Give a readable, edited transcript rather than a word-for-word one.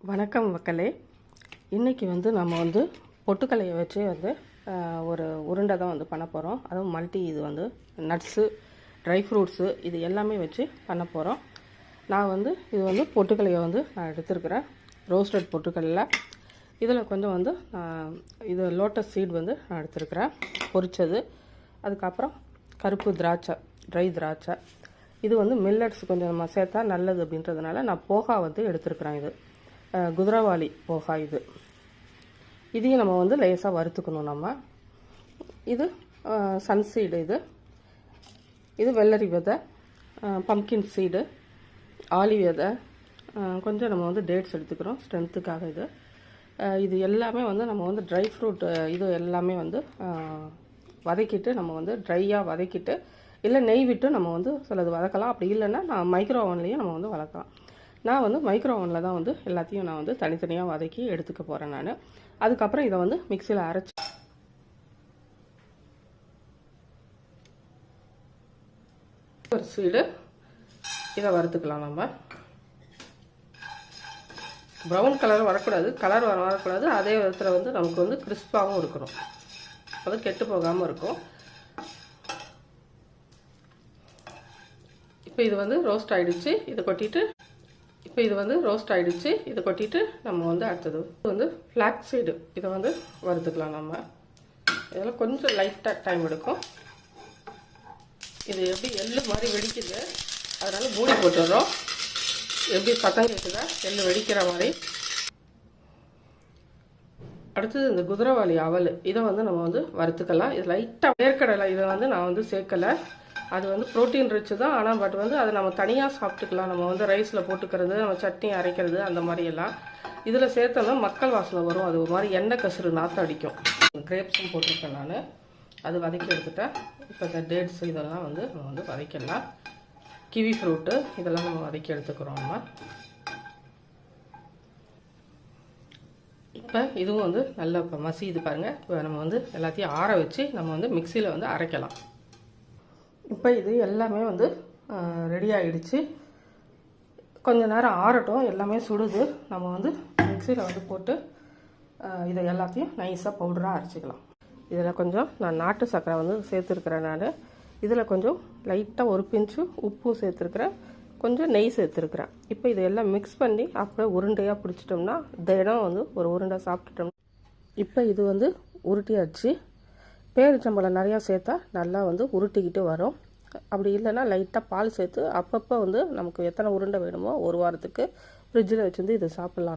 வணக்கம் மக்களே. இன்றைக்கி நம்ம பொட்டுக்கலையை வச்சு ஒரு உருண்டை தான் பண்ண போகிறோம். அதுவும் மல்டி இது நட்ஸு, ட்ரை ஃப்ரூட்ஸு இது எல்லாமே வச்சு பண்ண போகிறோம். நான் இது பொட்டுக்கலையை நான் எடுத்துருக்கிறேன். ரோஸ்டட் பொட்டுக்கல்ல இதில் கொஞ்சம் இது லோட்டஸ் சீட் நான் எடுத்துருக்கிறேன், பொரிச்சது. அதுக்கப்புறம் கருப்பு திராட்சை, ட்ரை திராட்சை. இது மில்லட்ஸ் கொஞ்சம் நம்ம சேர்த்தா நல்லது அப்படின்றதுனால நான் போகா எடுத்துருக்கிறேன். இது குதிரவாளி போகா. இதையும் நம்ம லேசாக வறுத்துக்கணும். இது சன்சீடு, இது வெள்ளரி விதை, பம்கின் சீடு, ஆலி விதை, கொஞ்சம் நம்ம டேட்ஸ் எடுத்துக்கிறோம் ஸ்ட்ரென்த்துக்காக. இது எல்லாமே நம்ம ட்ரை ஃப்ரூட் இது எல்லாமே வதக்கிட்டு நம்ம ட்ரையாக வதக்கிட்டு, இல்லை நெய் விட்டு நம்ம சிலது வதக்கலாம். அப்படி இல்லைன்னா நான் மைக்ரோ ஓவன்லேயும் நம்ம வதக்கலாம். நான் மைக்ரோ ஓவனில் தான் எல்லாத்தையும் நான் தனித்தனியாக வதக்கி எடுத்துக்க போகிறேன். நான் அதுக்கப்புறம் இதை மிக்சியில் அரைச்சி ஒரு சீடு இதை வறுத்துக்கலாம். நம்ம ப்ரௌன் கலர் வரக்கூடாது, வரக்கூடாது. அதே விதத்தில் நமக்கு கிறிஸ்பாகவும் இருக்கணும், அது கெட்டு போகாமல் இருக்கும். இப்போ இது ரோஸ்ட் ஆகிடுச்சு. இதை கொட்டிட்டு இதை கொட்டிட்டு நம்ம அடுத்தது ஃப்ளாக் சீடு இதை வறுத்துக்கலாம். நம்ம இதெல்லாம் கொஞ்சம் லைட்டாக டைம் எடுக்கும். இது எப்படி எள்ளு மாதிரி வெடிக்குது, அதனால் மூடி போட்டுடுறோம். எப்படி சத்தம் கேட்குதா, எள்ளு வெடிக்கிற மாதிரி. அடுத்தது இந்த குதிரவாளி அவல், இதை நம்ம வறுத்துக்கலாம். இது லைட்டாக வேர்க்கடலை இதை நான் சேர்க்கலை. அது ப்ரோட்டீன் ரிச்சு தான், ஆனால் பட் அதை நம்ம தனியாக சாப்பிட்டுக்கலாம். நம்ம ரைஸில் போட்டுக்கிறது, நம்ம சட்னி அரைக்கிறது அந்த மாதிரியெல்லாம். இதில் சேர்த்தோம்னா மக்கள் வாசனை வரும். அது ஒரு மாதிரி எண்ணெய் கசுறு நாற்று அடிக்கும். கிரேப்ஸும் போட்டிருக்கேன் நான், அது வதக்கி எடுத்துட்டேன். இப்போ இந்த டேட்ஸ் இதெல்லாம் நம்ம வதக்கிடலாம். கிவி ஃப்ரூட்டு இதெல்லாம் நம்ம வதக்கி எடுத்துக்கிறோம். நம்ம இப்போ இதுவும் நல்லா இப்போ மசிது பாருங்கள். இப்போ நம்ம எல்லாத்தையும் ஆற வச்சு நம்ம மிக்சியில் அரைக்கலாம். இப்போ இது எல்லாமே ரெடி ஆகிடுச்சு. கொஞ்சம் நேரம் ஆறட்டும், எல்லாமே சுடுது. நம்ம மிக்சியில் போட்டு இதை எல்லாத்தையும் நைஸாக பவுடராக அரைச்சிக்கலாம். இதில் கொஞ்சம் நான் நாட்டு சர்க்கரை சேர்த்துருக்கிறேன். நான் இதில் கொஞ்சம் லைட்டாக ஒரு பிஞ்சு உப்பும் சேர்த்துருக்குறேன், கொஞ்சம் நெய் சேர்த்துருக்குறேன். இப்போ இதெல்லாம் மிக்ஸ் பண்ணி அப்படியே உருண்டையாக பிடிச்சிட்டோம்னா தினம் ஒரு உருண்டை சாப்பிட்டுட்டோம்னா. இப்போ இது உருட்டியாச்சு. பேரிச்சம்பழம் நிறையா சேர்த்தா நல்லா உருட்டிக்கிட்டு வரும். அப்படி இல்லைன்னா லைட்டாக பால் சேர்த்து அப்பப்போ நமக்கு எத்தனை உருண்டை வேணுமோ ஒரு வாரத்துக்கு ஃப்ரிட்ஜில் வச்சுருந்து இதை சாப்பிட்லாம்.